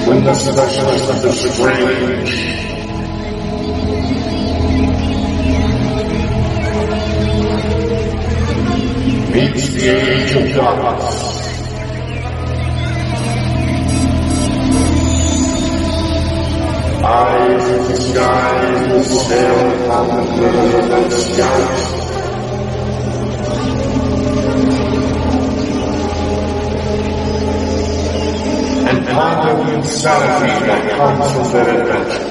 When the specialist of the strange meets the age of darkness, eyes of the sky will sail upon the glitter of the skies. And ponder the insanity that comes with their adventure.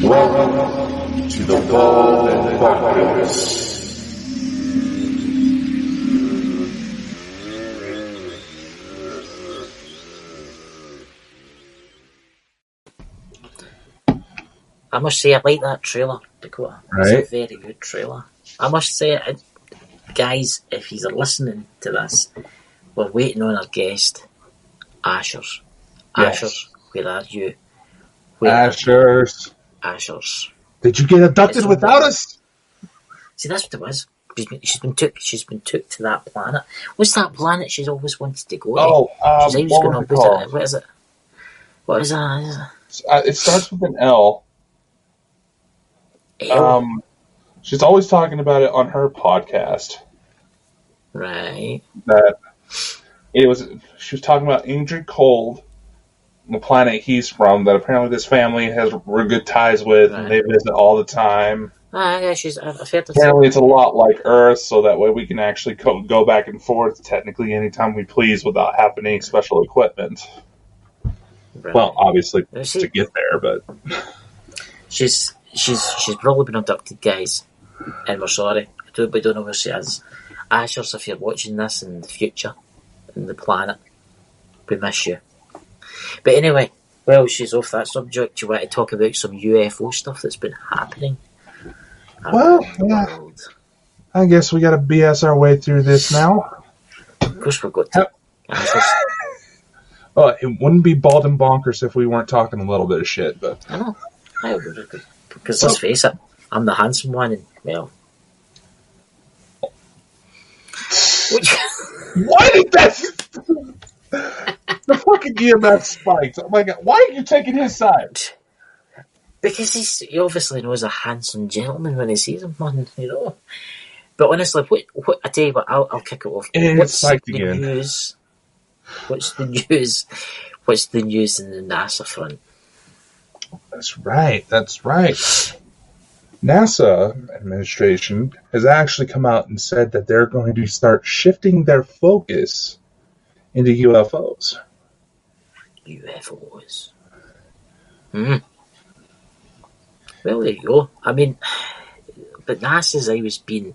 Welcome to the Ball and Bonkers. I must say, I like that trailer, Dakota. Right. It's a very good trailer. I must say, guys, if you're listening to this, we're waiting on our guest, Asherz. Yes. Asherz, where are you? Asherz. Asherz. Did you get abducted without us? See, that's what it was. She's been took to that planet. What's that planet she's always wanted to go to? She's always going to put it. What is it? What is that? It starts with an L. She's always talking about it on her podcast. Right. That she was talking about Ingrid Cold, the planet he's from, that apparently this family has good ties with, and they visit all the time. Yeah, I've heard of apparently it's a lot like Earth, so that way we can actually go back and forth technically anytime we please without having any special equipment. Right. Well, obviously to get there, but she's probably been abducted, guys, and we're sorry. We don't know where she is. Asherz, if you're watching this in the future, in the planet, we miss you. But anyway, well, she's off that subject. You want to talk about some UFO stuff that's been happening? Well, yeah. I guess we got to BS our way through this now. Of course, we've got to. Well, it wouldn't be bald and bonkers if we weren't talking a little bit of shit, but I know. Because let's face it, I'm the handsome one, and well, why did that? The fucking EMF spiked. Oh my god! Why are you taking his side? Because he obviously knows a handsome gentleman when he sees him, man. You know. But honestly, what I tell you what, I'll kick it off. What's the news? What's the news? What's the news in the NASA front? That's right. NASA administration has actually come out and said that they're going to start shifting their focus into UFOs. UFOs. Well, there you go. I mean, but NASA's always been.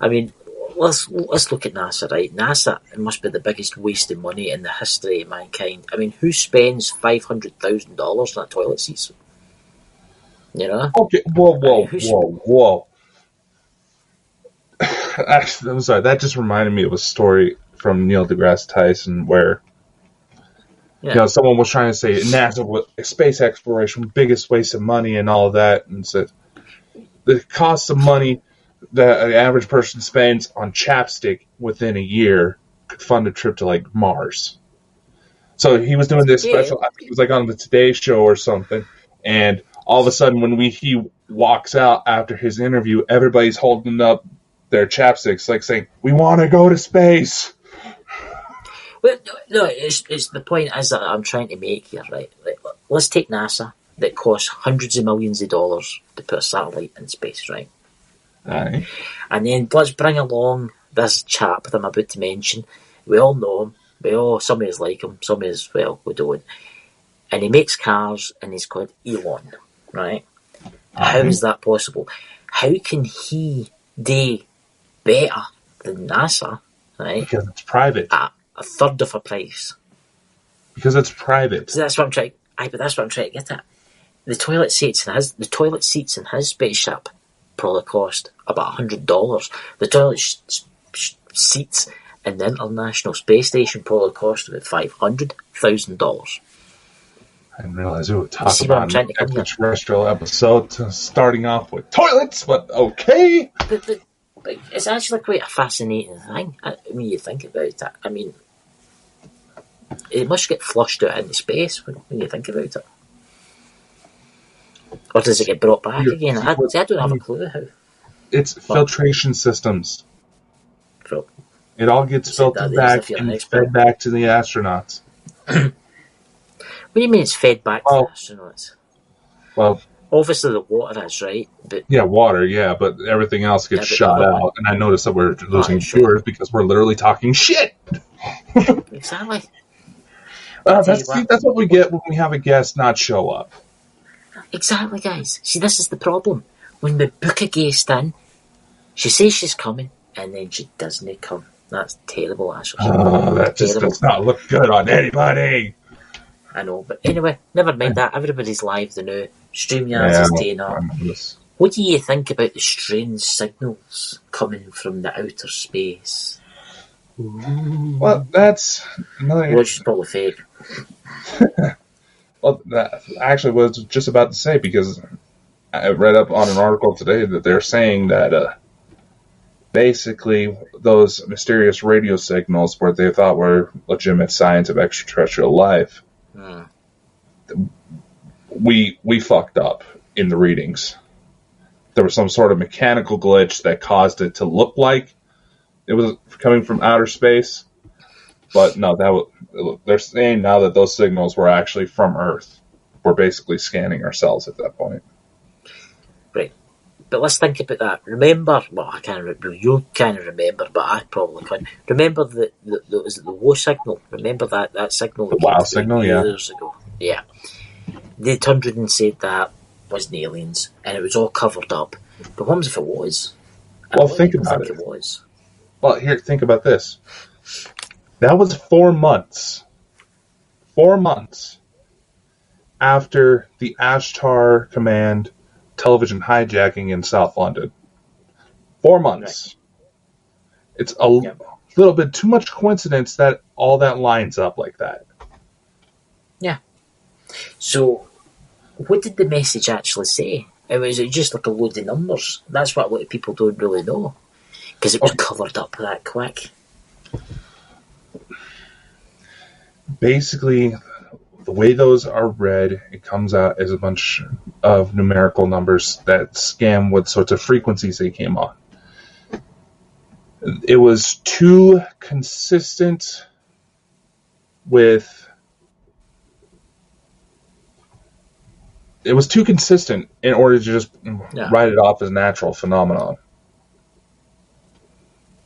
I mean, let's look at NASA, right? NASA must be the biggest waste of money in the history of mankind. I mean, who spends $500,000 on a toilet seat? You know? Okay, whoa. Actually, I'm sorry. That just reminded me of a story from Neil deGrasse Tyson where someone was trying to say NASA, space exploration, biggest waste of money and all of that, and said the cost of money that an average person spends on chapstick within a year could fund a trip to like Mars. So he was doing this special. I think it was like on the Today Show or something, and all of a sudden, when he walks out after his interview, everybody's holding up their chapsticks, like saying, "We want to go to space." Well, no, it's the point is that I'm trying to make here, right? Like, let's take NASA, that costs hundreds of millions of dollars to put a satellite in space, right? Aye. And then let's bring along this chap that I'm about to mention. We all know him. Some of us like him, some of us, well, we don't. And he makes cars, and he's called Elon, right? How is that possible? How can he do better than NASA, right? Because it's private. At a third of a price. Because it's private. So that's what I'm trying. But that's what I'm trying to get at. The toilet seats in his spaceship probably cost about $100. The toilet seats in the International Space Station probably cost about $500,000. I didn't realize we would talk See about an extraterrestrial episode starting off with toilets, but okay. But it's actually quite a fascinating thing when you think about it. I mean, it must get flushed out into space when you think about it. Or does it get brought back again? I don't have a clue how. It's filtration systems. It all gets filtered back and fed back to the astronauts. What do you mean it's fed back to the astronauts? Well, obviously the water is, right? But water, but everything else gets shot out. And I noticed that we're losing viewers because we're literally talking shit. Exactly. That's what we get when we have a guest not show up. Exactly, guys. See, this is the problem. When we book a guest in, she says she's coming, and then she doesn't come. That's terrible, Asherz. Oh, that just does not look good on anybody. I know, but anyway, never mind that. Everybody's live the new. StreamYard is staying up. What do you think about the strange signals coming from the outer space? Well, that's another... Which is probably fake. Well, that actually was just about to say, because I read up on an article today that they're saying that basically those mysterious radio signals where they thought were legitimate signs of extraterrestrial life, we fucked up in the readings. There was some sort of mechanical glitch that caused it to look like it was coming from outer space, but no, they're saying now that those signals were actually from Earth. We're basically scanning ourselves at that point. Right. But let's think about that. Remember, I can't remember, you can't remember, but I probably can. Remember the WOW signal? Remember that signal? The WOW signal, years ago. Yeah. They turned around and said that wasn't aliens, and it was all covered up. But what if it was? Well, think about it. Well, here, think about this. That was 4 months. 4 months after the Asherz Command television hijacking in South London. 4 months. Right. It's a little bit too much coincidence that all that lines up like that. Yeah. So, what did the message actually say? Was it just like a load of numbers? That's what a lot of people don't really know. Because it was covered up that quick. Basically, the way those are read, it comes out as a bunch of numerical numbers that scan what sorts of frequencies they came on. It was too consistent with... It was too consistent in order to just write it off as a natural phenomenon.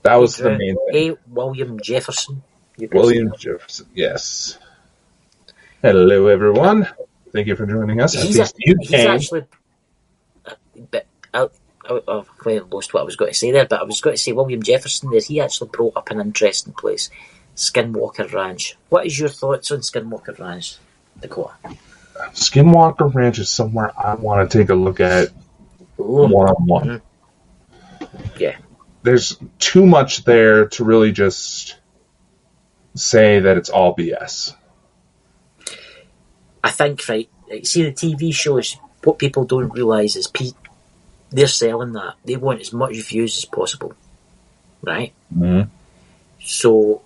That was the main thing. William Jefferson. William Jefferson, yes. Hello, everyone. Thank you for joining us. He's actually... I've lost what I was going to say there, but I was going to say William Jefferson there, he actually brought up an interesting place, Skinwalker Ranch. What is your thoughts on Skinwalker Ranch, Dakota? Skinwalker Ranch is somewhere I want to take a look at one-on-one. Yeah. There's too much there to really just say that it's all BS. I think, right, see the TV shows, what people don't realise is they're selling that. They want as much views as possible. Right? Mm-hmm. So,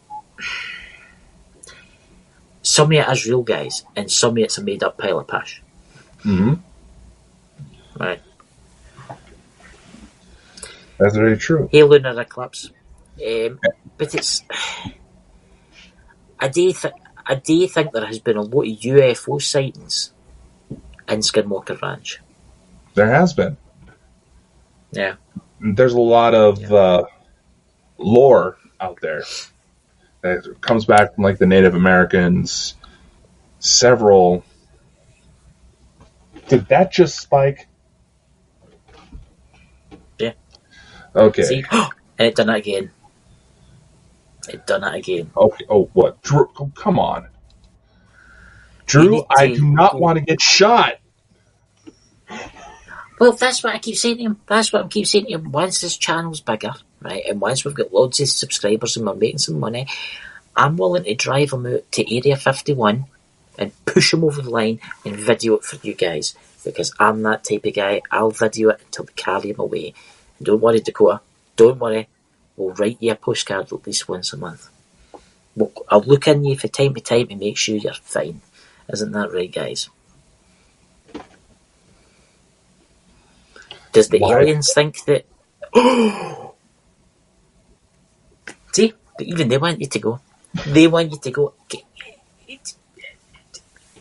some of it is real, guys, and some of it's a made-up pile of pish. Mm-hmm. Right. That's very true. Hey, lunar eclipse. But it's... I do think there has been a lot of UFO sightings in Skinwalker Ranch. There has been. Yeah. There's a lot of lore out there that comes back from like the Native Americans. Several. Did that just spike? Yeah. Okay. See? And it done it again. Okay. Oh, what? Drew, oh, come on. Drew, I do not want to get shot. Well, that's what I keep saying to him. That's what I keep saying to him. Once this channel's bigger, right, and once we've got loads of subscribers and we're making some money, I'm willing to drive him out to Area 51 and push him over the line and video it for you guys. Because I'm that type of guy. I'll video it until they carry him away. And don't worry, Dakota. Don't worry. We'll write you a postcard at least once a month. I'll look in you from time to time to make sure you're fine. Isn't that right, guys? Does the aliens think that... See? Even they want you to go. They want you to go.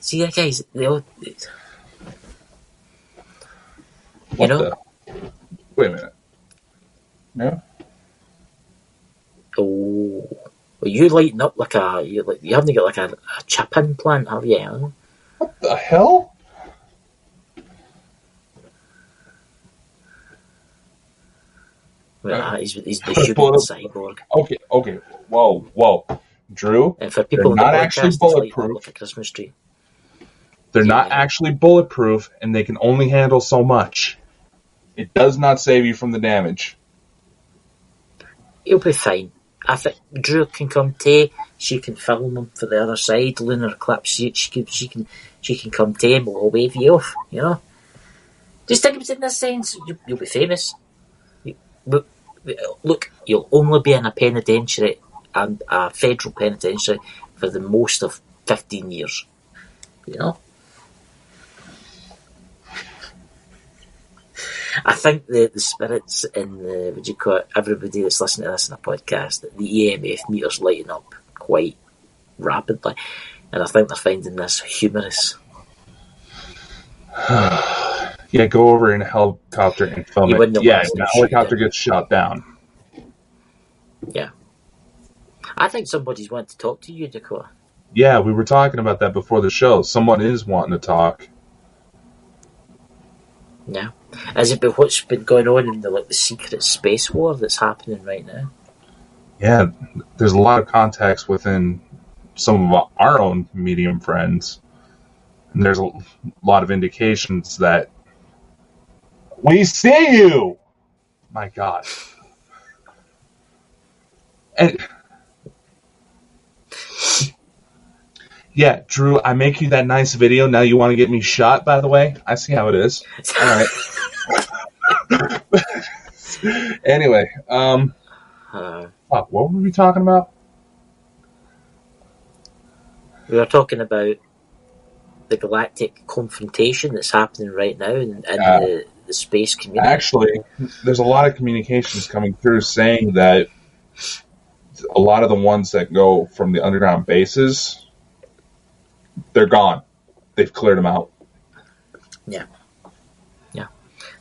See that, guys? They all... You know? Wait a minute. No? Oh. Well, you lighting up like a... You haven't got like a chip implant, have you? Huh? What the hell? Well, he's the shooting cyborg. Okay. Whoa. Drew, And for people they're not actually bulletproof. Like a Christmas tree. They're not actually bulletproof, and they can only handle so much. It does not save you from the damage. He'll be fine. I think Drew can come to. She can film him for the other side. Lunar eclipse. She can come to him. We'll wave you off. You know. Just think of it in this sense. You'll be famous. Look, you'll only be in a penitentiary and a federal penitentiary for the most of 15 years. You know. I think the spirits in the, everybody that's listening to this in a podcast, the EMF meters lighting up quite rapidly. And I think they're finding this humorous. Yeah, go over in a helicopter and film it. Yeah, the helicopter gets shot down. Yeah. I think somebody's wanting to talk to you, Dakota. Yeah, we were talking about that before the show. Someone is wanting to talk. Yeah. Is it what's been going on in the secret space war that's happening right now? Yeah, there's a lot of contacts within some of our own medium friends. And there's a lot of indications that we see you! My God. And yeah, Drew, I make you that nice video. Now you want to get me shot, by the way? I see how it is. All right. Anyway, what were we talking about? We were talking about the galactic confrontation that's happening right now in the space community. Actually, there's a lot of communications coming through saying that a lot of the ones that go from the underground bases, they're gone. They've cleared them out. Yeah.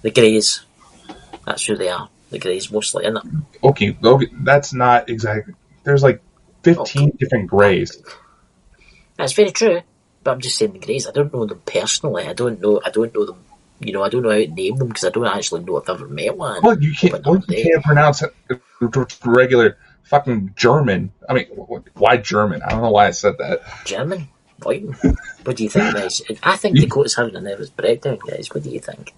The Greys. That's who they are. The Greys, mostly, isn't it? Okay, that's not exactly... There's like 15 different Greys. That's very true. But I'm just saying the Greys. I don't know them personally. I don't know them. You know, I don't know how to name them because I don't actually know if I've ever met one. Well, you can't pronounce it regular fucking German. I mean, why German? I don't know why I said that. German? What do you think, guys? I think Dakota's having a nervous breakdown, guys. What do you think?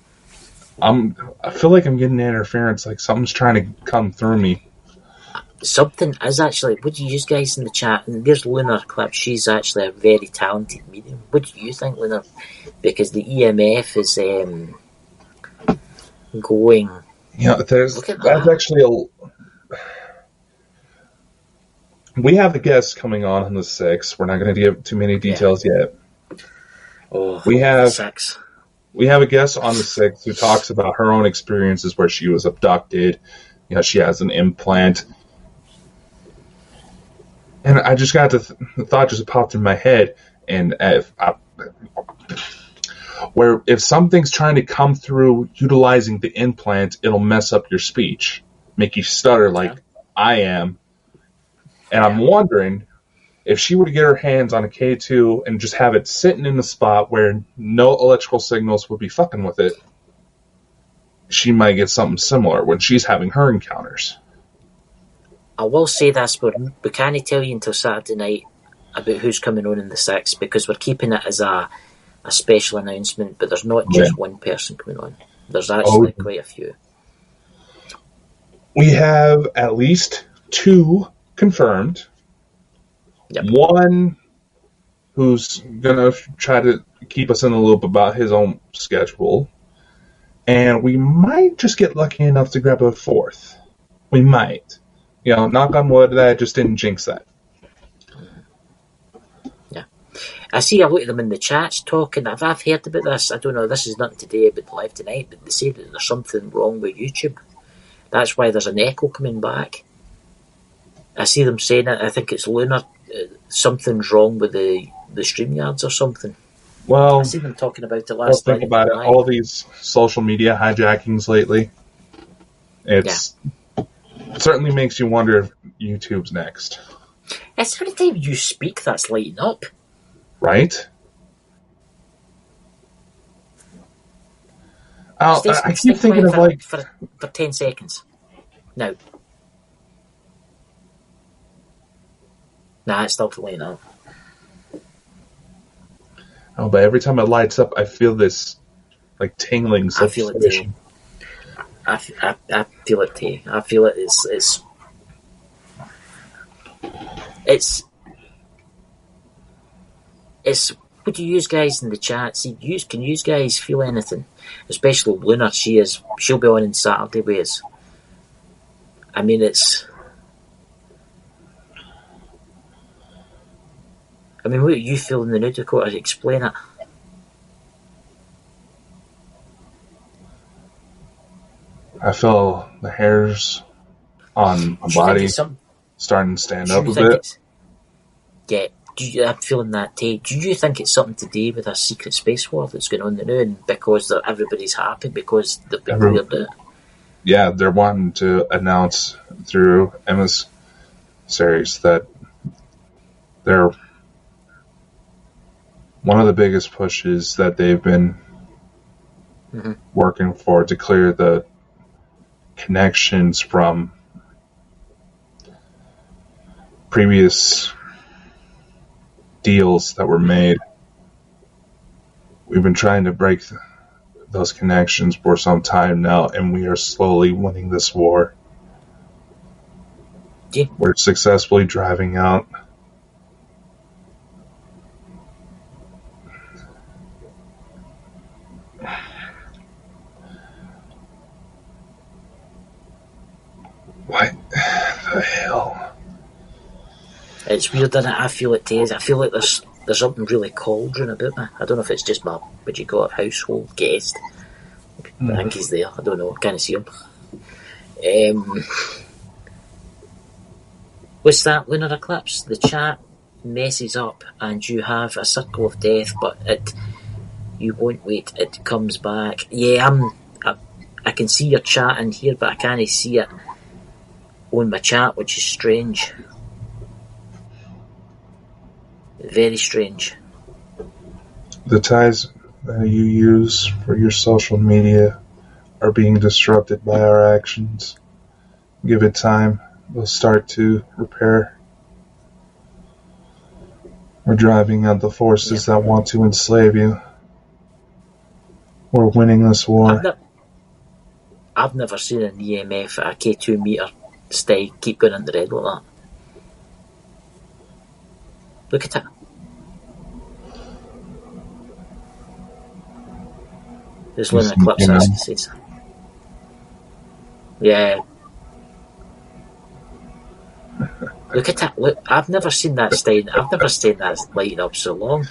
I feel like I'm getting interference, like something's trying to come through me. Something is actually... What do you guys in the chat... And there's Lunar Eclipse. She's actually a very talented medium. What do you think, Lunar? Because the EMF is going... Yeah, that's actually we have the guests coming on the 6th. We're not going to give too many details yet. Oh, we have 6. we have a guest on the 6th who talks about her own experiences where she was abducted. You know, she has an implant. And I just got the thought just popped in my head, and if something's trying to come through utilizing the implant, it'll mess up your speech, make you stutter like I am. And I'm wondering if she were to get her hands on a K2 and just have it sitting in the spot where no electrical signals would be fucking with it, she might get something similar when she's having her encounters. I will say this, but we can't tell you until Saturday night about who's coming on in the 6th, because we're keeping it as a special announcement, but there's not just one person coming on. There's actually quite a few. We have at least 2 confirmed. Yep. One who's going to try to keep us in the loop about his own schedule. And we might just get lucky enough to grab a 4th. We might. You know, knock on wood, that just didn't jinx that. Yeah. I see a lot of them in the chats talking. I've heard about this. I don't know, this is nothing today about the live tonight, but they say that there's something wrong with YouTube. That's why there's an echo coming back. I see them saying it. I think it's Lunar. Something's wrong with the StreamYards or something. Well, I see them talking about it last night. Think about it. All these social media hijackings lately. It certainly makes you wonder if YouTube's next. It's every time you speak that's lighting up. Right? I keep thinking of like... For 10 seconds. Now. Nah, it's still lighting up. Oh, but every time it lights up, I feel this like tingling sensation. I feel it too. I feel it too. I feel it it's what do you guys in the chat see? Can you guys feel anything? Especially Luna, she'll be on Saturday with us. I mean, what do you feel in the new Dakota? Explain it. I feel the hairs on my body starting to stand up a bit. I'm feeling that too. Do you think it's something to do with a secret space war that's going on the moon because everybody's happy because they've been cleared out? Yeah, they're wanting to announce through emissaries that they're one of the biggest pushes that they've been working for to clear the connections from previous deals that were made. We've been trying to break those connections for some time now, and we are slowly winning this war. Yeah. We're successfully driving out what the hell? It's weird, isn't it? I feel it too. I feel like there's something really cauldron about me. I don't know if it's just my household guest. I think he's there. I don't know. I can't see him. What's that, Lunar Eclipse? The chat messes up and you have a circle of death, but you won't wait. It comes back. Yeah, I can see your chat in here, but I can't see it on my chat, which is strange. Very strange. The ties that you use for your social media are being disrupted by our actions. Give it time. They'll start to repair. We're driving out the forces that want to enslave you. We're winning this war. I've never seen an EMF at a K2 meter stay keep going in the red like that. Look at it. There's Lunar Eclipse, as it says. Yeah. Look at that. Look, I've never seen that lighting up so long.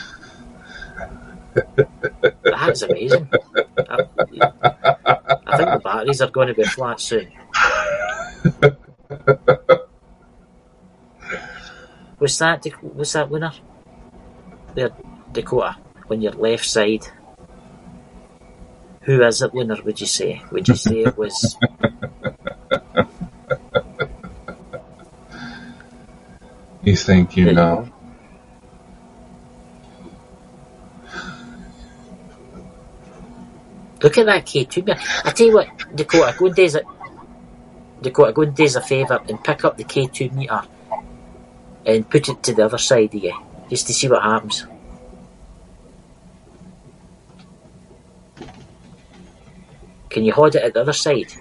That's amazing. I think the batteries are going to be flat soon. What's that, Lunar? There, Dakota, on your left side. Who is it, Lunar, would you say? Would you say it was... You think you know? Look at that K2 meter. I tell you what, Dakota, go and do us a favour and pick up the K2 meter and put it to the other side of you, just to see what happens. Can you hold it at the other side?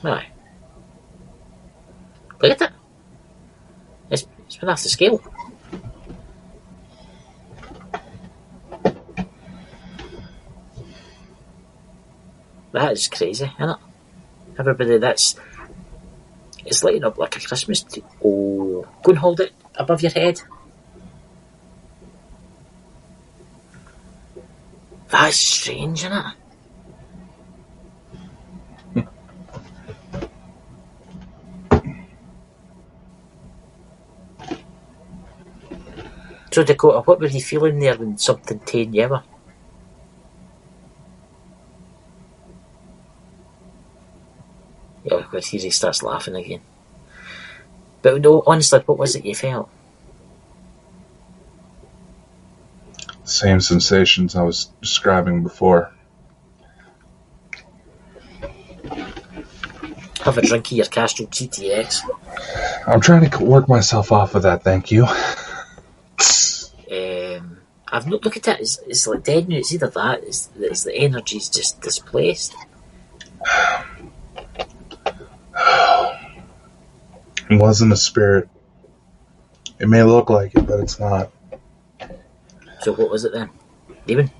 No. Look at it. It's been off the scale. That is crazy, isn't it? Everybody, it's lighting up like a Christmas tree. Oh, go and hold it above your head. That's strange, isn't it? So, Dakota, what were you feeling there when something ta'en you ever? Yeah, of course, he starts laughing again. But no, honestly, what was it you felt? Same sensations I was describing before. Have a drink of your Castrol GTX. I'm trying to work myself off of that, thank you. I've not looked at it. It's like dead now. It's either that, it's the energy's just displaced. It wasn't a spirit. It may look like it, but it's not. So what was it then? Demon?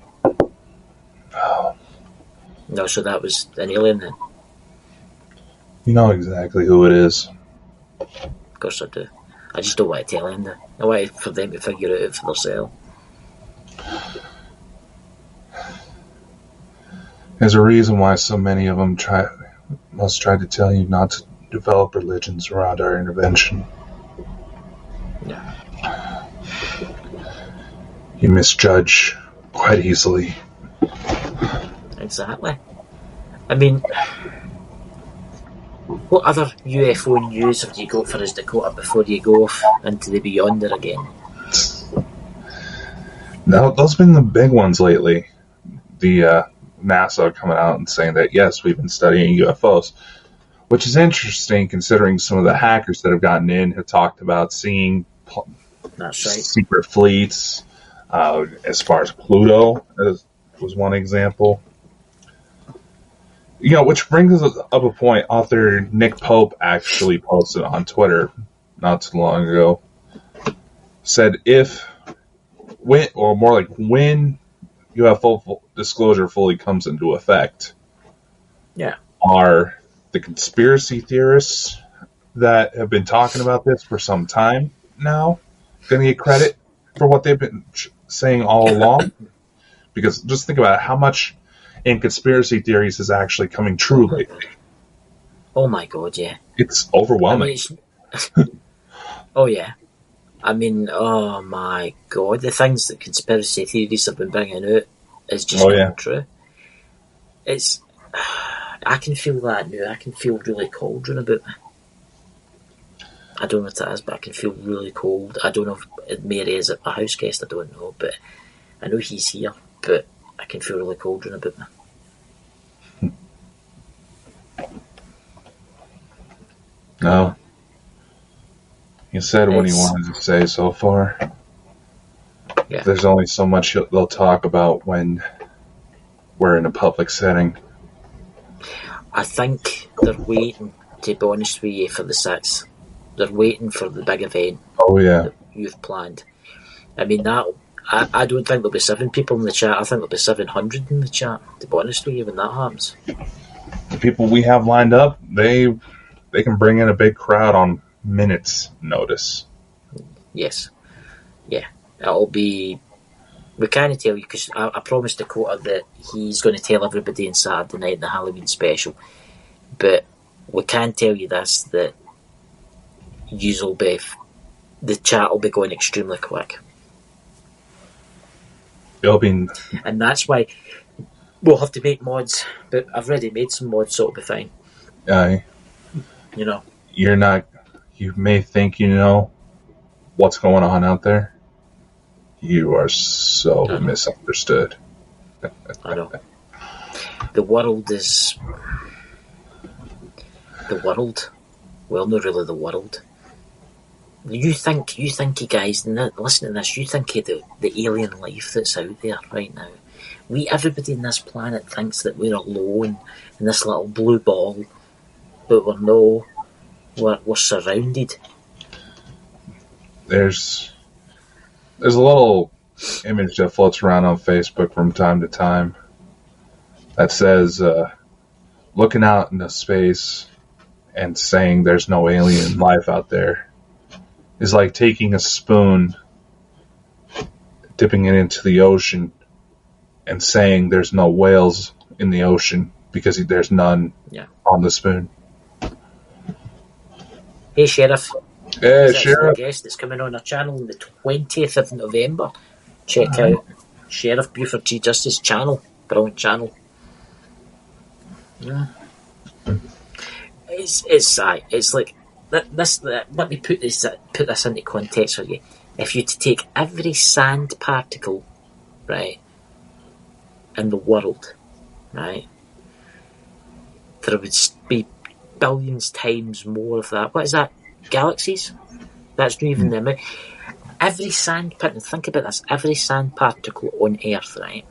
Oh. No, so that was an alien then? You know exactly who it is. Of course I do. I just don't want to tell them that. I want for them to figure it out for themselves. There's a reason why so many of them must try to tell you not to develop religions around our intervention. Yeah. You misjudge quite easily. Exactly. I mean, what other UFO news have you got for us, Dakota, before you go off into the beyonder again? Now, those have been the big ones lately. The NASA coming out and saying that, yes, we've been studying UFOs, which is interesting considering some of the hackers that have gotten in have talked about seeing That's right. secret fleets. As far as Pluto was one example. You know, which brings us up a point. Author Nick Pope actually posted on Twitter not too long ago. Said when UFO disclosure fully comes into effect, yeah, are the conspiracy theorists that have been talking about this for some time now going to get credit for what they've been saying all along? Because just think about it, how much in conspiracy theories is actually coming true lately. Oh my god, yeah. It's overwhelming. Oh yeah. I mean, oh my god, the things that conspiracy theories have been bringing out is just coming true. I can feel that now. I can feel really cauldron about me. I don't know what it is, but I can feel really cold. I don't know if Mary is at my house guest, I don't know, but I know he's here, but I can feel really cauldron about me. No. You said what you wanted to say so far. Yeah. There's only so much they'll talk about when we're in a public setting. I think they're waiting, to be honest with you, for the 6th. They're waiting for the big event. Oh, yeah. That you've planned. I mean, I don't think there'll be 7 people in the chat. I think there'll be 700 in the chat, to be honest with you, when that happens. The people we have lined up, they can bring in a big crowd on minutes' notice. Yes. Yeah. It'll be We can't tell you because I promised Dakota that he's going to tell everybody on Saturday night in the Halloween special. But we can tell you this, that the chat will be going extremely quick. And that's why we'll have to make mods, but I've already made some mods, so it'll be fine. Aye. You know. You may think you know what's going on out there. You are so misunderstood. I know. The world is... The world? Well, not really the world. You think, you guys, listen to this, you think of the alien life that's out there right now. Everybody on this planet thinks that we're alone in this little blue ball, but we're surrounded. There's a little image that floats around on Facebook from time to time that says, looking out into space and saying there's no alien life out there is like taking a spoon, dipping it into the ocean, and saying there's no whales in the ocean because there's none on the spoon. Hey, Sheriff. Hey, Sheriff. A guest that's coming on our channel on the 20th of November. Check out Sheriff Buford G. Justice channel. Brilliant channel. Yeah. It's like this. Let me put this into context for you. If you to take every sand particle, right, in the world, right, there would be billions times more of that. What is that? Galaxies? That's not even the amount. Every sand particle, think about this, every sand particle on Earth, right?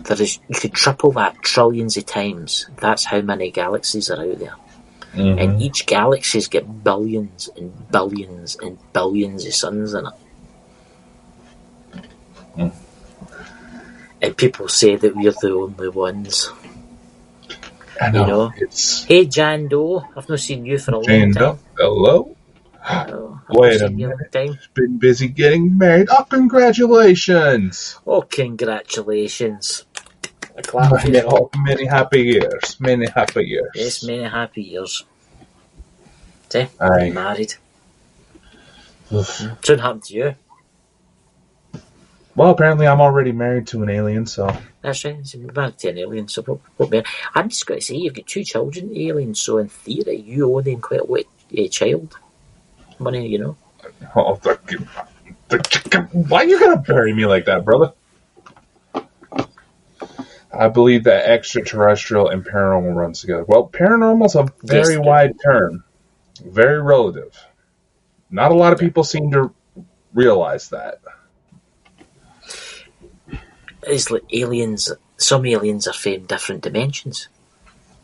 You could triple that trillions of times. That's how many galaxies are out there. Mm-hmm. And each galaxy's got billions and billions and billions of suns in it. Mm. And people say that we're the only ones. I know. You know? Hey, Jan Doe. I've not seen you for a long time. Hello? Wait a minute. Been busy getting married. Oh, congratulations. Oh, congratulations. Many happy years. Many happy years. Yes, many happy years. See? Aye. I'm married. Shouldn't happen to you. Well, apparently I'm already married to an alien, so... That's right. I'm married to an alien, so... I'm just going to say, you've got 2 children, aliens, so in theory, you owe them quite a lot of child money, you know? Oh, why are you going to bury me like that, brother? I believe that extraterrestrial and paranormal runs together. Well, paranormal's a very wide term. Very relative. Not a lot of people seem to realize that. It's like aliens. Some aliens are from different dimensions.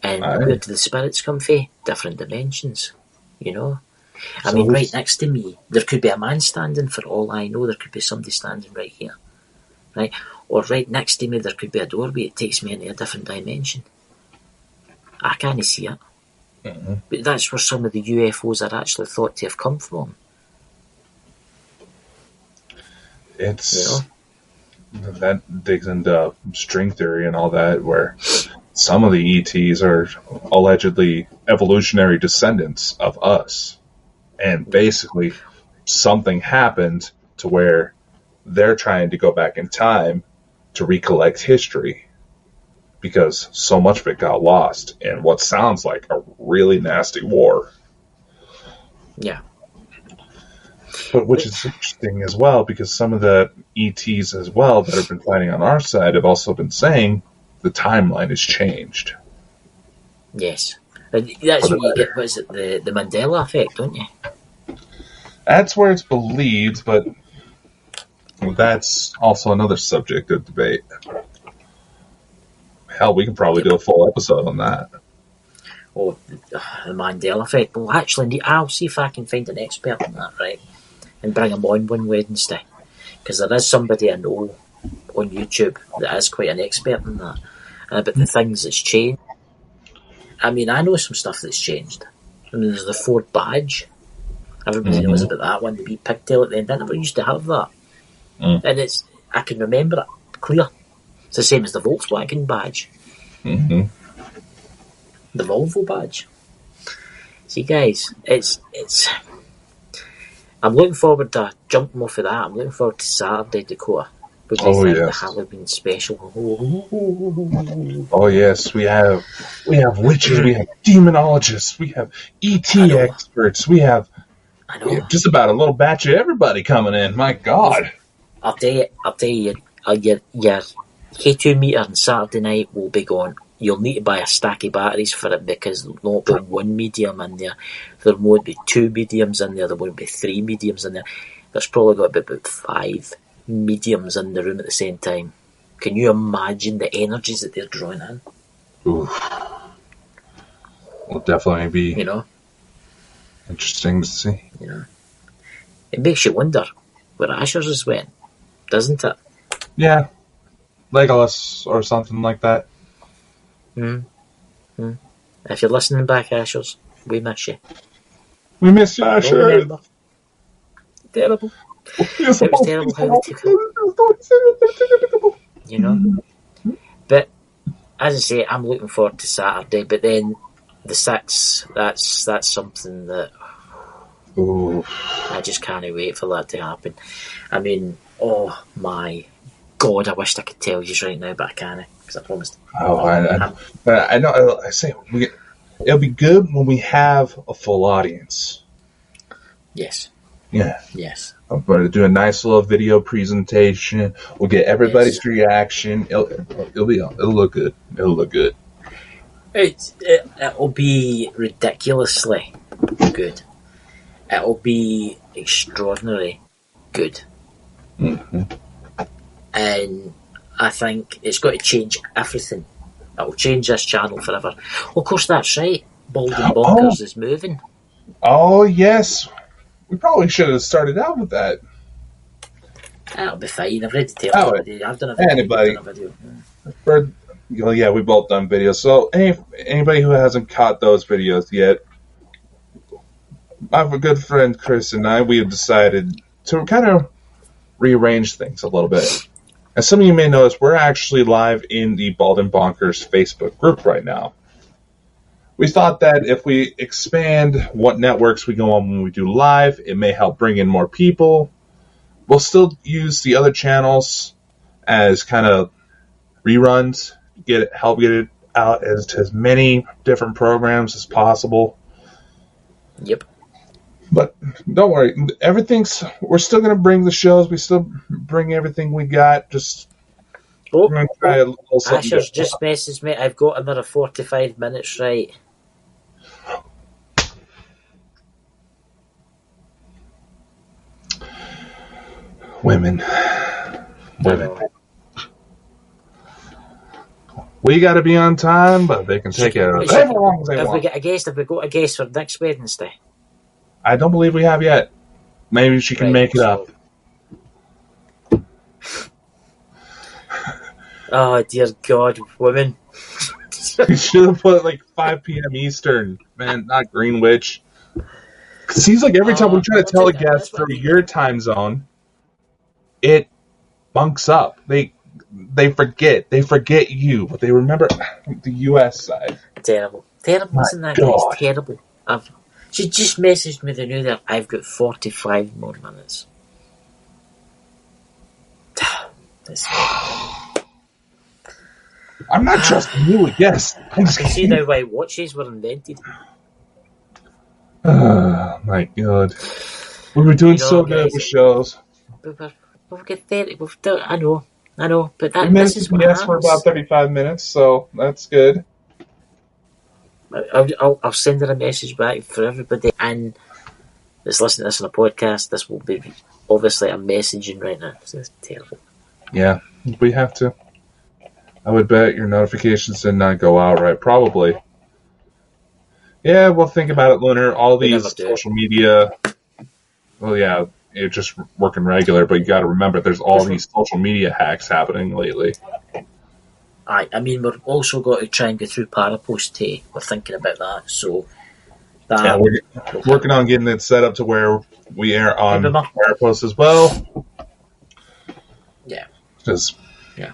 And where do the spirits come from? Different dimensions. You know? I mean, right next to me, there could be a man standing, for all I know. There could be somebody standing right here. Right? Or right next to me, there could be a doorway. It takes me into a different dimension. I can't see it. Mm-hmm. But that's where some of the UFOs are actually thought to have come from. It's... That digs into string theory and all that, where some of the ETs are allegedly evolutionary descendants of us. And basically, something happened to where they're trying to go back in time to recollect history because so much of it got lost in what sounds like a really nasty war. Yeah. But which is interesting as well, because some of the ETs as well that have been fighting on our side have also been saying the timeline has changed. Yes. That's what you get, what is it, the Mandela effect, don't you? That's where it's believed, but that's also another subject of debate. Hell, we can probably do a full episode on that. Oh, the Mandela effect. Well, actually, I'll see if I can find an expert on that, right? And bring him on one Wednesday. Because there is somebody I know on YouTube that is quite an expert in that. But the things that's changed. I mean, I know some stuff that's changed. I mean, there's the Ford badge. Everybody knows about that one, the wee pigtail at the end. I never used to have that. And I can remember it clear. It's the same as the Volkswagen badge. The Volvo badge. See, guys, it's. I'm looking forward to jumping off of that. I'm looking forward to Saturday, Dakota. The Halloween special. Oh yes, we have witches, we have demonologists, we have ET experts, we have just about a little batch of everybody coming in. My God, I'll tell you, your K2 meter on Saturday night will be gone. You'll need to buy a stack of batteries for it because there'll not be one medium in there. There won't be two mediums in there. There won't be three mediums in there. There's probably got to be about 5 mediums in the room at the same time. Can you imagine the energies that they're drawing in? Oof. Will definitely be interesting to see. It makes you wonder where Asherz is went, doesn't it? Yeah, Legolas or something like that. If you're listening back, Asherz, we miss you. We miss you, Asherz. Terrible. It was terrible how we took it. But as I say, I'm looking forward to Saturday. But then the 6th, that's something that I just can't wait for that to happen. I mean, oh my God, I wished I could tell you right now, but I can't because I promised. I know. I say it'll be good when we have a full audience. Yes. Yeah. Yes. I'm going to do a nice little video presentation. We'll get everybody's reaction. It'll look good. It'll look good. It'll be ridiculously good. It'll be extraordinary good. And I think it's got to change everything. It'll change this channel forever. Well, of course, that's right. Bald and Bonkers is moving. Oh, yes. We probably should have started out with that. That'll be fine. I've read the tell everybody. I've done a video. Anybody. Yeah. We've both done videos. So anybody who hasn't caught those videos yet, my good friend Chris and I, we have decided to kind of rearrange things a little bit. As some of you may notice, we're actually live in the Bald and Bonkers Facebook group right now. We thought that if we expand what networks we go on when we do live, it may help bring in more people. We'll still use the other channels as kind of reruns, help get it out as many different programs as possible. Yep. But don't worry, we're still going to bring the shows. We still bring everything we got. We're going to try a little something. Asherz just messaged me. I've got another 45 minutes right. Women. We got to be on time, but they can take it as long as they want. Have we got a guest for next Wednesday? I don't believe we have yet. Maybe she can make it up. Oh, dear God, women. You should have put 5 p.m. Eastern, man, not Greenwich. It seems like every time we try to tell a guest for your time zone, it bunks up. They forget. They forget you, but they remember the U.S. side. Terrible. Isn't that guys? Terrible. She just messaged me the new there. I've got 45 more minutes. I'm not trusting you, I guess. I can see now why watches were invented. Oh, my God. We were doing so good with shows. We've got 30. I know. But this is what happens. For about 35 minutes, so that's good. I'll send her a message back for everybody and that's listening to this on a podcast. This will be obviously I'm messaging right now. So it's terrible. Yeah, we have to. I would bet your notifications did not go out right. Probably. Yeah, well, think about it, Lunar. All these social media. Well, yeah, it's just working regular, but you got to remember there's all these social media hacks happening lately. I mean, we've also got to try and get through Parapost too. We're thinking about that. So, Yeah, we're working on getting it set up to where we air on Airpost as well. Yeah. Yeah.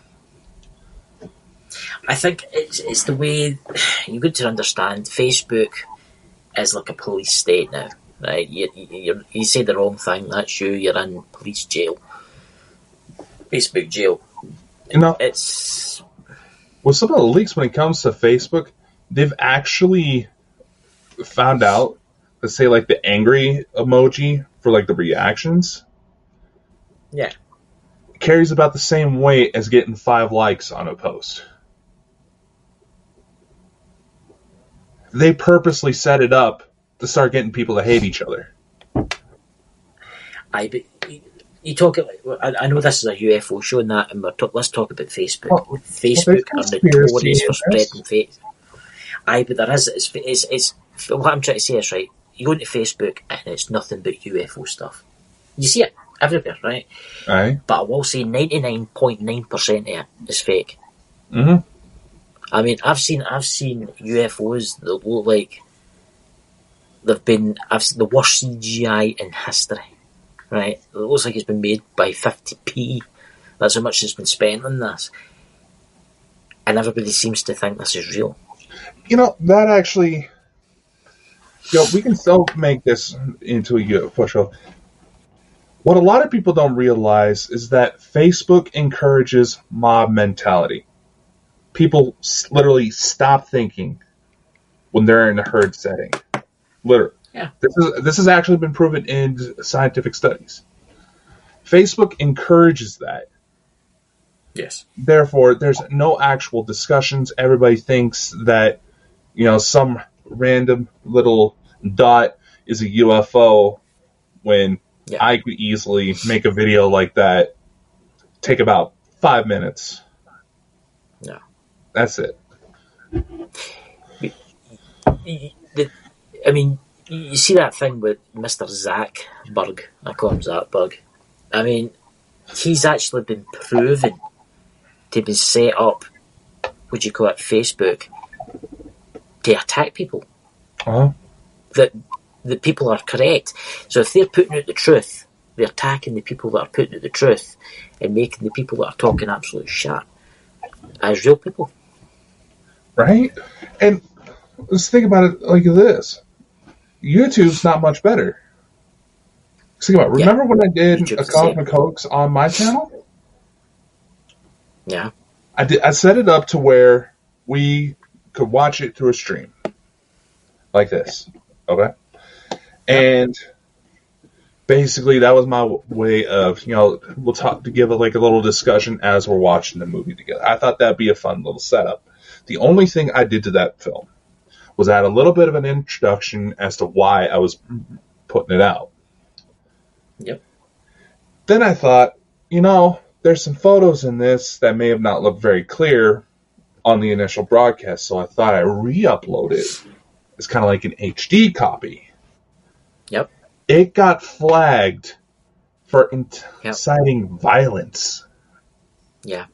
I think it's the way you got to understand. Facebook is like a police state now, right? You say the wrong thing, that's you. You're in police jail, Facebook jail. It's with some of the leaks when it comes to Facebook, they've actually found out, let's say, like the angry emoji for like the reactions. Yeah. Carries about the same weight as getting 5 likes on a post. They purposely set it up to start getting people to hate each other. You talk. I know this is a UFO show and that, and let's talk about Facebook. Facebook are notorious for spreading fake. But there is. It's what I'm trying to say is right. You go into Facebook and it's nothing but UFO stuff. You see it everywhere, right? Aye. But I will say 99.9% of it is fake. Mm-hmm. I mean, I've seen UFOs that look like I've seen the worst CGI in history. Right? It looks like it's been made by 50p. That's how much has been spent on this. And everybody seems to think this is real. That actually... we can still make this into a UFO show. What a lot of people don't realize is that Facebook encourages mob mentality. People literally stop thinking when they're in a herd setting. Literally. Yeah. This has actually been proven in scientific studies. Facebook encourages that. Yes. Therefore, there's no actual discussions. Everybody thinks that, some random little dot is a UFO when I could easily make a video like that, take about 5 minutes. No. That's it. I mean, you see that thing with Mr. Zuckerberg. I call him Zuckerberg. I mean, he's actually been proven to be set up, would you call it, Facebook, to attack people. Uh-huh. That the people are correct. So if they're putting out the truth, they're attacking the people that are putting out the truth and making the people that are talking absolute shit as real people. Right? And let's think about it like this. YouTube's not much better. Think about it. Remember when I did YouTube's a Cosmic Hoax on my channel? Yeah. I set it up to where we could watch it through a stream. Like this. Okay? And basically that was my way of, we'll talk to give it like a little discussion as we're watching the movie together. I thought that'd be a fun little setup. The only thing I did to that film was add a little bit of an introduction as to why I was putting it out. Yep. Then I thought, there's some photos in this that may have not looked very clear on the initial broadcast, so I thought I re-upload it. It's kind of like an HD copy. Yep. It got flagged for inciting violence. Yeah.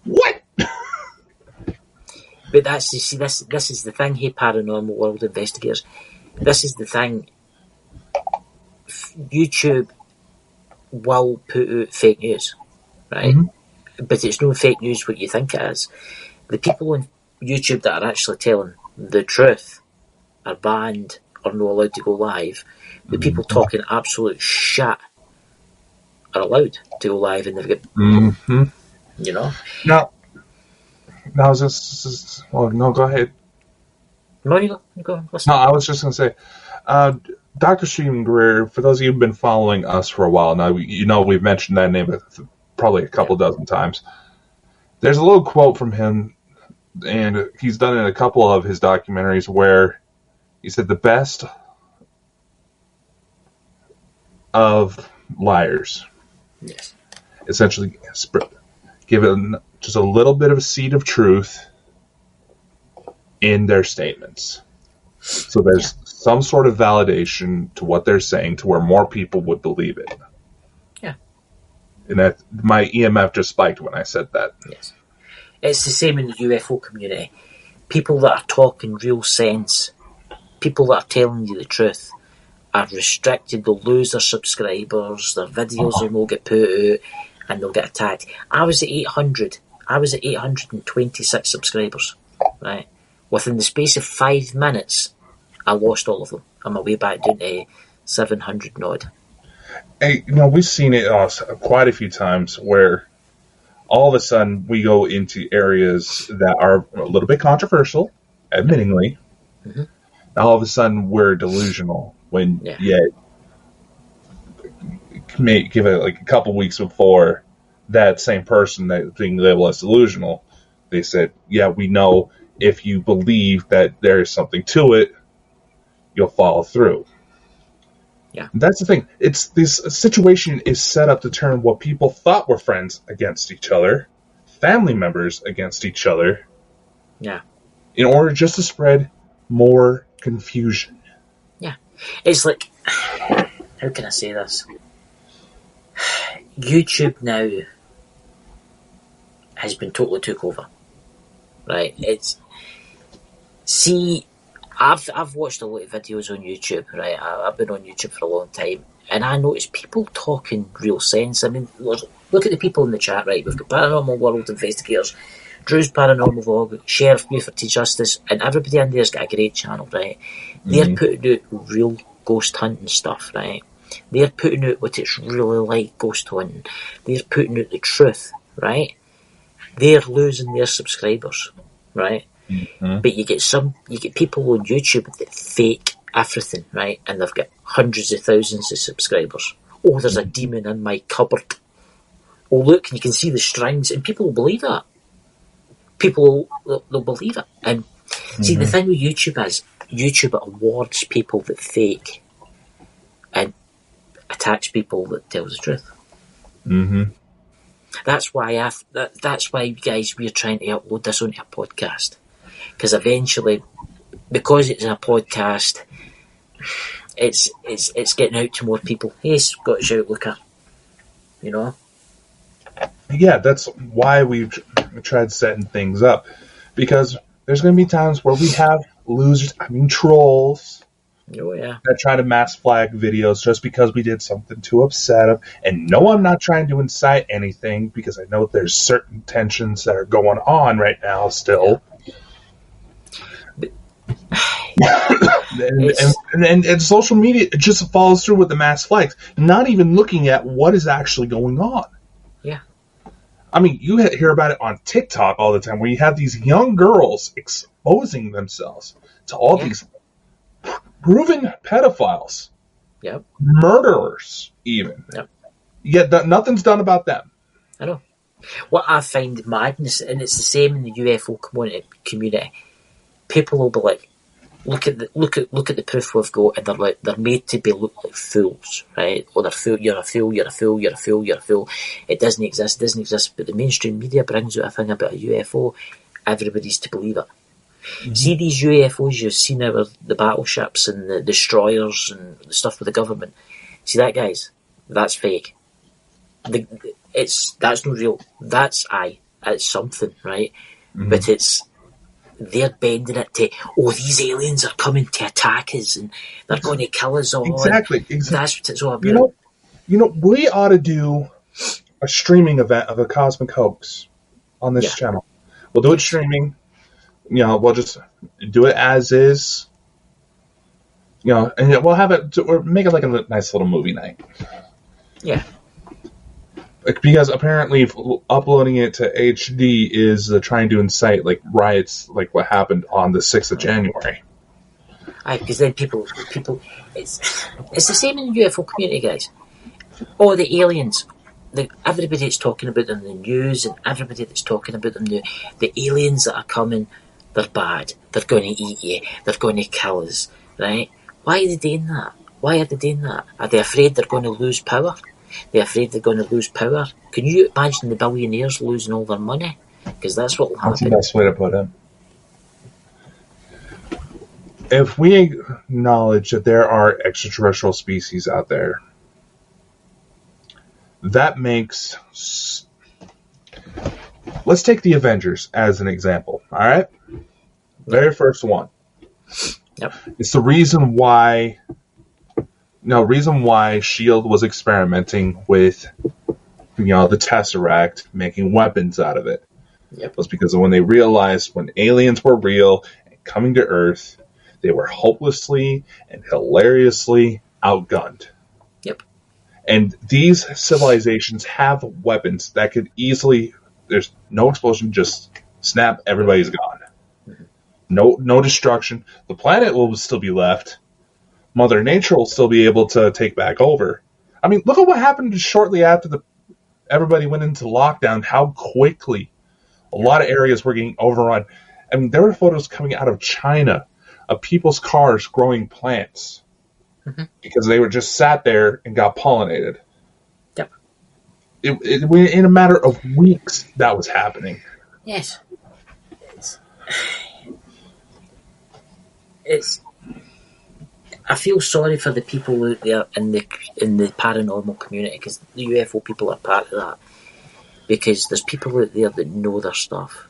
What? But this is the thing, hey, paranormal world investigators. This is the thing. YouTube will put out fake news, right? Mm-hmm. But it's no fake news what you think it is. The people on YouTube that are actually telling the truth are banned or not allowed to go live. The people talking absolute shit are allowed to go live, and they've got, Now, is this? Well, no, go ahead. No, you go. No, I was just going to say, Dr. Stephen Greer, for those of you who've been following us for a while now, we've mentioned that name probably a couple dozen times. There's a little quote from him, and he's done it in a couple of his documentaries where he said the best of liars. Yes. Essentially, give it just a little bit of a seed of truth in their statements. So there's some sort of validation to what they're saying to where more people would believe it. Yeah. And that my EMF just spiked when I said that. Yes. It's the same in the UFO community. People that are talking real sense people that are telling you the truth are restricted. They'll lose their subscribers. Their videos will not get put out, and they'll get attacked. I was at 800. I was at 826 subscribers. Right, within the space of 5 minutes, I lost all of them. On my way back down to 700 and odd. Hey, we've seen it quite a few times where all of a sudden we go into areas that are a little bit controversial, admittingly. Mm-hmm. All of a sudden we're delusional when yet give it like a couple weeks before that same person that being labeled as delusional, they said, yeah, we know if you believe that there is something to it, you'll follow through. Yeah. That's the thing. It's this situation is set up to turn what people thought were friends against each other, family members against each other. Yeah. In order just to spread more confusion. Yeah. It's like, how can I say this? YouTube now has been totally took over. Right? I've watched a lot of videos on YouTube, right? I've been on YouTube for a long time, and I notice people talking real sense. I mean, look at the people in the chat, right? We've got Paranormal World Investigators, Drew's Paranormal Vlog, Sheriff Buford to Justice, and everybody in there's got a great channel, right? Mm-hmm. They're putting out real ghost hunting stuff, right? They're putting out what it's really like ghost hunting. They're putting out the truth, right? They're losing their subscribers, right? Mm-hmm. But you get people on YouTube that fake everything, right? And they've got hundreds of thousands of subscribers. Oh, there's a demon in my cupboard. Oh, look, you can see the strings, and people will believe that. People they'll believe it. And see, the thing with YouTube is, YouTube awards people that fake and attacks people that tell the truth. Mm-hmm. That's why that's why, guys, we're trying to upload this onto a podcast. Because eventually, because it's a podcast, it's getting out to more people. Hey, Scottish Outlooker, Yeah, that's why we've tried setting things up. Because there's going to be times where we have trolls. Oh, yeah. That try to mass flag videos just because we did something to upset them. And no, I'm not trying to incite anything because I know there's certain tensions that are going on right now still. And social media just follows through with the mass flags, not even looking at what is actually going on. Yeah. I mean, you hear about it on TikTok all the time where you have these young girls exposing themselves to all these proven pedophiles. Yep. Murderers, even. Yep. Yet nothing's done about them. I know. What I find madness, and it's the same in the UFO community. People will be like, look at the proof we've got, and they're made to be look like fools, right? Or they're fool. You're a fool. You're a fool. You're a fool. You're a fool. It doesn't exist. But the mainstream media brings out a thing about a UFO. Everybody's to believe it. Mm-hmm. See these UFOs you've seen over the battleships and the destroyers and the stuff with the government. See that, guys? That's fake. That's not real. It's something, right? Mm-hmm. But they're bending it to, these aliens are coming to attack us and they're going to kill us all. Exactly. That's what it's all about. We ought to do a streaming event of a cosmic hoax on this channel. We'll do it streaming. We'll just do it as is. And we'll have it, or make it like a nice little movie night. Yeah. Because apparently uploading it to HD is trying to incite riots like what happened on the 6th of January. Because then people, it's the same in the UFO community, guys. All the aliens, everybody that's talking about them in the news, and everybody that's talking about them, the aliens that are coming, they're bad. They're going to eat you. They're going to kill us, right? Why are they doing that? Why are they doing that? Are they afraid they're going to lose power? They're afraid they're going to lose power. Can you imagine the billionaires losing all their money? Because that's what will happen. That's the best way to put it. If we acknowledge that there are extraterrestrial species out there, that makes... Let's take the Avengers as an example, all right? Very first one. Yep. It's the reason why. No, reason why Shield was experimenting with, the Tesseract, making weapons out of it, Yep. was because of when they realized when aliens were real and coming to Earth, they were hopelessly and hilariously outgunned. Yep. And these civilizations have weapons that could easily. There's no explosion, just snap, everybody's gone. No destruction. The planet will still be left. Mother Nature will still be able to take back over. I mean, look at what happened shortly after everybody went into lockdown, how quickly a lot of areas were getting overrun. I mean, there were photos coming out of China of people's cars growing plants because they were just sat there and got pollinated. Yep. In a matter of weeks, that was happening. Yes. It's I feel sorry for the people out there in the paranormal community, because the UFO people are part of that. Because there's people out there that know their stuff,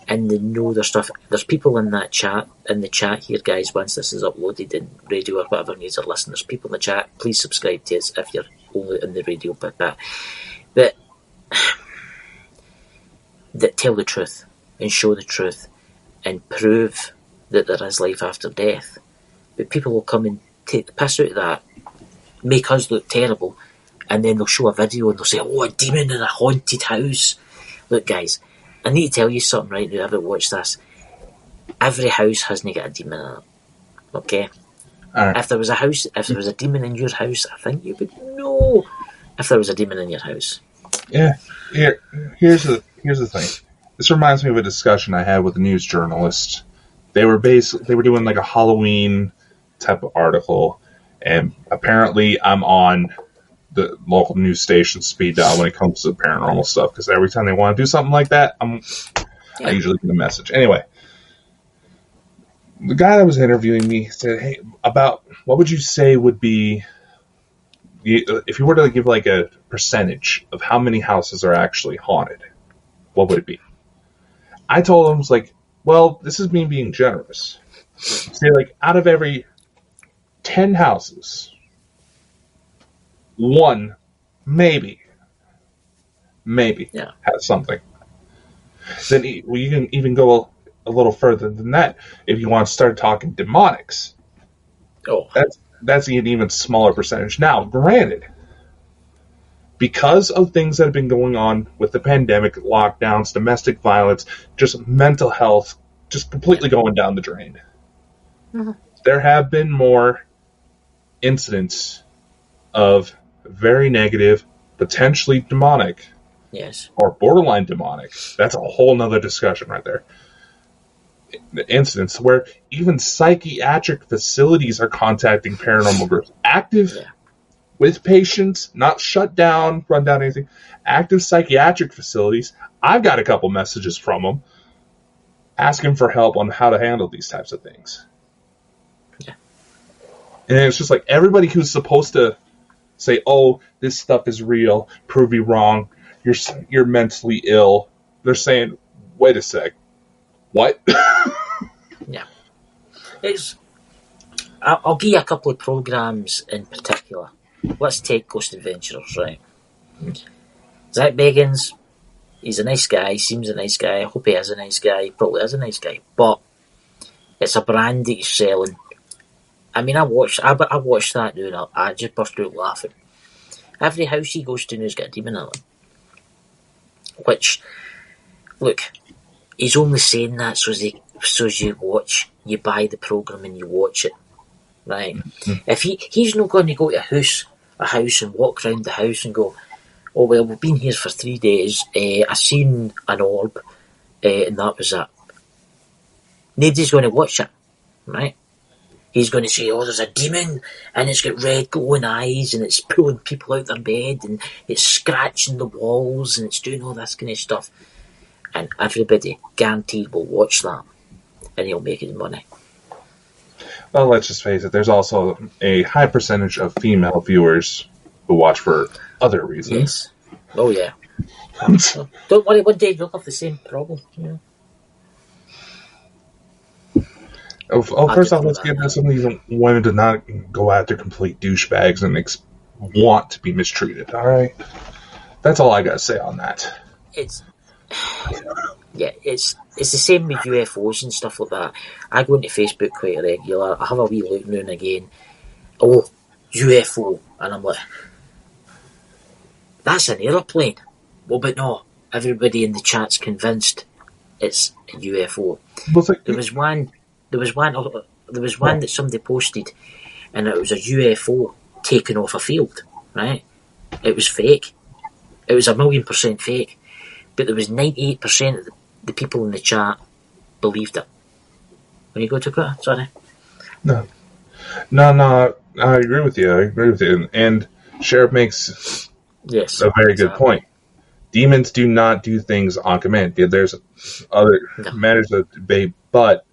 and they know their stuff. There's people in the chat here, guys. Once this is uploaded in radio or whatever needs are listening, there's people in the chat. Please subscribe to us if you're only in the radio bit, but that tell the truth and show the truth and prove that there is life after death. But people will come and take the piss out of that, make us look terrible, and then they'll show a video and they'll say, "Oh, a demon in a haunted house." Look, guys, I need to tell you something right now. I've watched this. Every house hasn't got a demon in it. Okay? Right. If there was a demon in your house, I think you would know if there was a demon in your house. Yeah. Here's the thing. This reminds me of a discussion I had with a news journalist. They were doing like a Halloween type of article, and apparently I'm on the local news station speed dial when it comes to paranormal stuff, because every time they want to do something like that, I usually get a message. Anyway, the guy that was interviewing me said, "Hey, about what would you say would be, if you were to give like a percentage of how many houses are actually haunted, what would it be?" I told him, well, this is me being generous. Say, out of every 10 houses, one, maybe, has something. Then you can even go a little further than that if you want to start talking demonics. Oh, that's an even smaller percentage. Now, granted, because of things that have been going on with the pandemic, lockdowns, domestic violence, just mental health, just completely going down the drain. Mm-hmm. There have been more incidents of very negative, potentially demonic, or borderline demonic. That's a whole nother discussion right there. The incidents where even psychiatric facilities are contacting paranormal groups. Active with patients, not shut down, run down, anything. Active psychiatric facilities. I've got a couple messages from them asking for help on how to handle these types of things. Yeah. And it's just like everybody who's supposed to say, "Oh, this stuff is real, prove you wrong, you're mentally ill," they're saying, "Wait a sec, what?" Yeah. I'll give you a couple of programs in particular. Let's take Ghost Adventurers, right? Zach Bagans, he's a nice guy, seems a nice guy, I hope he is a nice guy, he probably is a nice guy, but it's a brand that he's selling. I mean, I watched that doing it, I just burst out laughing. Every house he goes to now's got a demon in it. Which, look, he's only saying that so you buy the program and you watch it, right? Mm-hmm. If he's not going to go to a house and walk around the house and go, "Oh, well, we've been here for 3 days, I seen an orb, and that was it." Nobody's going to watch it, right? He's going to say, "Oh, there's a demon, and it's got red glowing eyes, and it's pulling people out their bed, and it's scratching the walls, and it's doing all this kind of stuff." And everybody, guaranteed, will watch that, and he'll make his money. Well, let's just face it, there's also a high percentage of female viewers who watch for other reasons. Yes. Oh, yeah. Don't worry, one day you'll have the same problem. Yeah. First off, let's give some of these women to not go after complete douchebags and want to be mistreated. All right, that's all I gotta say on that. It's the same with UFOs and stuff like that. I go into Facebook quite regular. I have a wee look now and again. Oh, UFO, and I'm like, that's an aeroplane. Well, but no, everybody in the chat's convinced it's a UFO. There was one that somebody posted, and it was a UFO taken off a field. Right? It was fake. It was 1,000,000% fake. But there was 98% of the people in the chat believed it. When you go to Twitter, sorry. No. I agree with you. And Sheriff makes a very good point. Demons do not do things on command. There's other matters of debate, but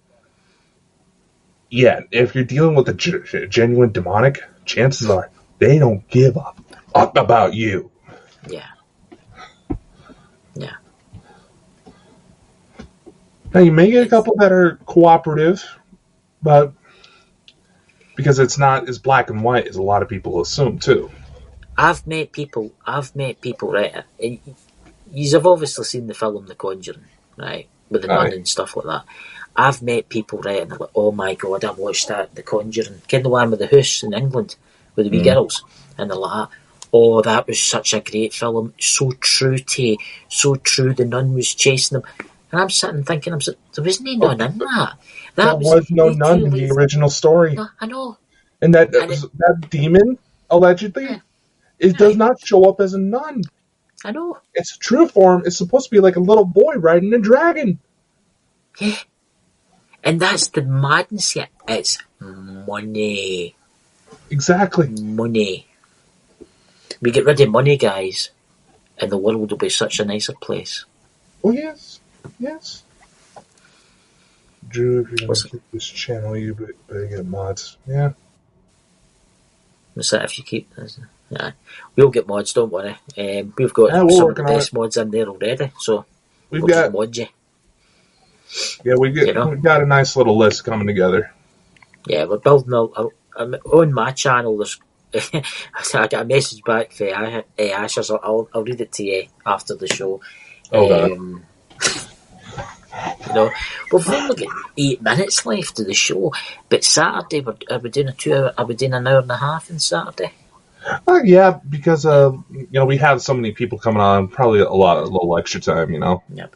yeah, if you're dealing with a genuine demonic, chances are they don't give a fuck about you. Yeah. Now, you may get a couple that are cooperative, but because it's not as black and white as a lot of people assume, too. I've met people, right? And you've obviously seen the film The Conjuring, right? With the nun and stuff like that. I've met people, right, and they're like, oh my god, I watched that, The Conjuring. Ken the one with the house in England, with the wee girls. And they're like, oh, that was such a great film. So true, the nun was chasing them. And I'm sitting thinking, there wasn't any nun in that. There was no nun in the original story. No, I know. And that demon, allegedly, it does not show up as a nun. I know. Its true form is supposed to be like a little boy riding a dragon. Yeah. And that's the madness here. It's money. Exactly. Money. We get rid of money, guys, and the world will be such a nicer place. Oh, yes. Drew, if you're going to keep this channel, you better get mods. Yeah. What's that if you keep this? Yeah. We'll get mods, don't worry. We've got some of the best mods in there already, so we'll just mod you. Yeah, we got a nice little list coming together. Yeah, we're building on my channel. There's I got a message back for Asherz. I'll read it to you after the show. We've only got 8 minutes left of the show, but Saturday are we doing an hour and a half on Saturday? Yeah, because we have so many people coming on, probably a little extra time, Yep.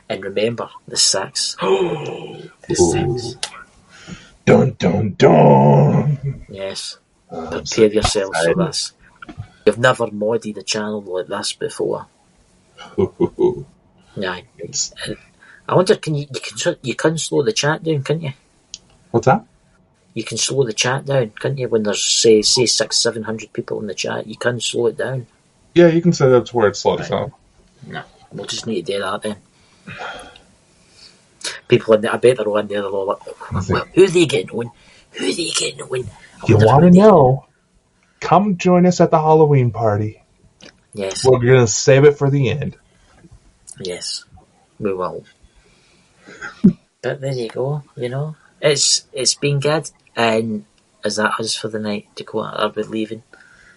And remember, the 6th. The 6th. Dun dun dun. Yes. Prepare yourselves for this. You've never modded a channel like this before. Yeah. I wonder, you can slow the chat down, can't you? What's that? You can slow the chat down, can't you? When there's say 600-700 people in the chat, you can slow it down. Yeah, you can set it up to where it slows down. No, we'll just need to do that then. People in there, I bet they're all in there. They're all like, who are they getting on? You want to know? Come join us at the Halloween party. Yes. We're going to save it for the end. Yes, we will. But there you go, It's been good. And is that us for the night, Dakota? Are we leaving?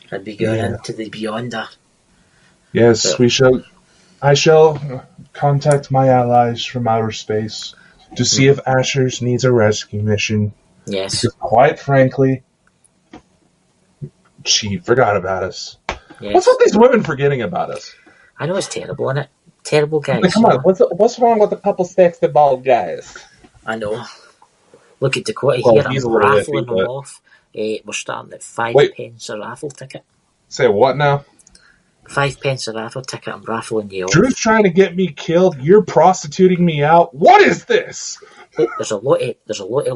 And we going into the Beyonder? Yes, we shall. I shall contact my allies from outer space to see if Asherz needs a rescue mission. Yes. Because quite frankly, she forgot about us. Yes. What's with these women forgetting about us? I know it's terrible, isn't it? Terrible guys. Come on, what's wrong with a couple sexy bald guys? I know. Look at Dakota here. I'm raffling them off. We're starting at 5 pence a raffle ticket. Say what now? 5 pence a raffle ticket. I'm raffling you off. Drew's trying to get me killed. You're prostituting me out. What is this? There's a lot of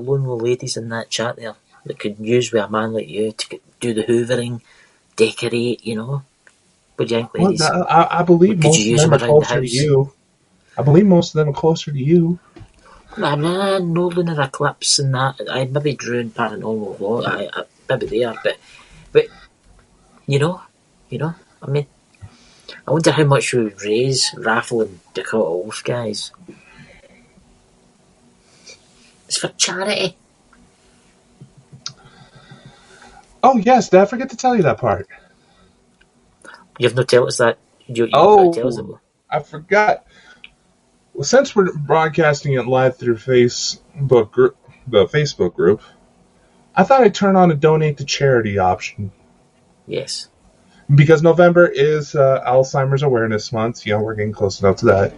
lonely ladies in that chat there that could use with a man like you to do the hoovering, decorate. What do you think, ladies? Well, I believe most of them are closer to you. I believe most of them are closer to you. Nah, no lunar eclipse and that. I maybe drew in paranormal law. I maybe they are, but I mean, I wonder how much we would raise raffling Dakota off, guys. It's for charity. Oh, yes, did I forget to tell you that part? You've no tell us that. You've got to tell us it. I forgot. Well, since we're broadcasting it live through the Facebook group, I thought I'd turn on a donate to charity option. Yes. Because November is Alzheimer's Awareness Month. We're getting close enough to that.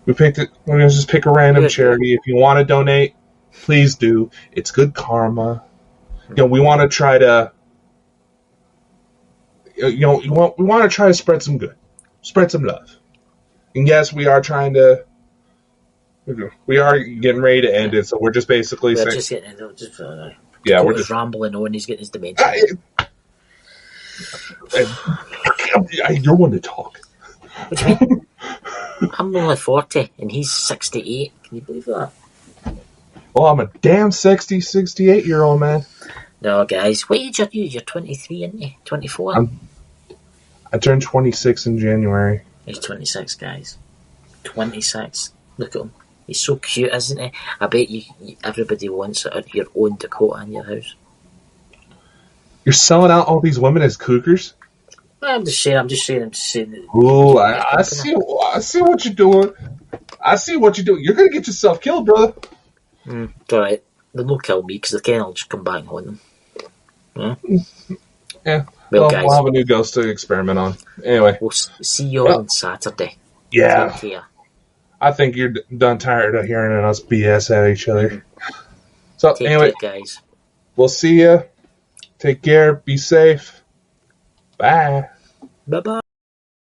We're going to just pick a random charity. If you want to donate, please do. It's good karma. We want to try to, we want to try to spread some good, spread some love. And yes, we are getting ready to end it. So we're just basically we're just rambling on. He's getting his dementia. You're one to talk. What do you mean? I'm only 40 and he's 68. Can you believe that? Well, I'm a damn 68-year-old man. No, guys. What age are you? You're 23, aren't you? 24? I turned 26 in January. He's 26, guys. 26. Look at him. He's so cute, isn't he? I bet everybody wants your own Dakota in your house. You're selling out all these women as cougars? I'm just saying. Ooh, I see what you're doing. You're going to get yourself killed, brother. It's alright. They'll not kill me because the Ken will just come back and haunt them. Yeah. Well, guys, we'll have a new ghost to experiment on. Anyway. We'll see you on Saturday. Yeah. Take care. I think you're done tired of hearing us BS at each other. So, anyway, care, guys. We'll see you. Take care. Be safe. Bye. Bye-bye.